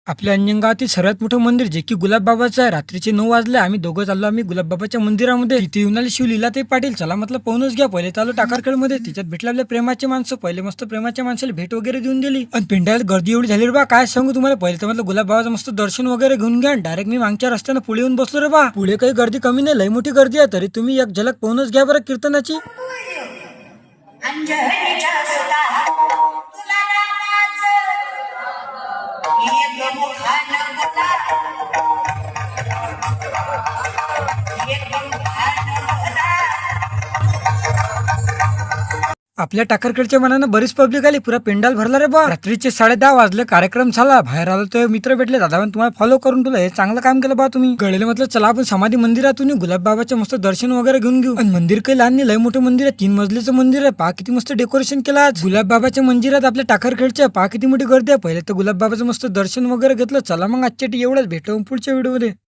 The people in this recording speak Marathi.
आपल्या अंजनगावातील सर्वात मोठं मंदिर जे की गुलाबबाबाचं आहे. रात्रीचे 9 वाजले. आम्ही दोघं चाललो आम्ही गुलाबबाबाच्या मंदिरामध्ये. तिथे येऊन आले शिवलीलाताई पाटील. चला म्हटलं पाहूनच घ्या. पहिले चालू टाकारखेडमध्ये. तिच्यात भेटले आपल्या प्रेमाचे माणसं. पहिले मस्त प्रेमाच्या माणसाला भेट वगैरे देऊन दिली. आणि पिंड्यात गर्दी एवढी झाली रे बा, काय सांगू तुम्हाला. पहिले तर म्हटलं गुलाबबाबाचं मस्त दर्शन वगैरे घेऊन घ्या. डायरेक्ट मी मागच्या रस्त्यानं पुढे येऊन बसलो रे बा. पुढे काही गर्दी कमी नाही, लई मोठी गर्दी आहे. तरी तुम्ही एक झलक पाहूनच घ्या बरं कीर्तनाची. अंजनीच्या सुता तुला रामाचं एक मुखानं बोला एक मुखानं बोला. आपल्या टाकरखेडच्या मनानं बरीच पब्लिक आली. पुरा पेंडाल भरला रे बा. रात्रीचे 10:30 वाजले. कार्यक्रम झाला. बाहेर आलो तर मित्र भेटले. दादा तुम्हाला फॉलो करून तुला हे चांगलं काम केलं बा तुम्ही. गळेले म्हटलं चला आपण समाधी मंदिरातून गुलाबबाबाचे मस्त दर्शन वगैरे घेऊन घेऊ. आणि मंदिर काही लहान नाही, लय मोठं मंदिर आहे. 3 मजलीचं मंदिर आहे. पहा किती मस्त डेकोरेशन केलं आज गुलाबबाबाच्या मंदिरात आपल्या टाकरखेडच्या. पहा किती मोठी गर्दी आहे. पहिले तर गुलाबबाबाचं मस्त दर्शन वगैरे घेतलं. चला मग आजच्या एवढंच, भेटू पुढच्या व्हिडिओमध्ये.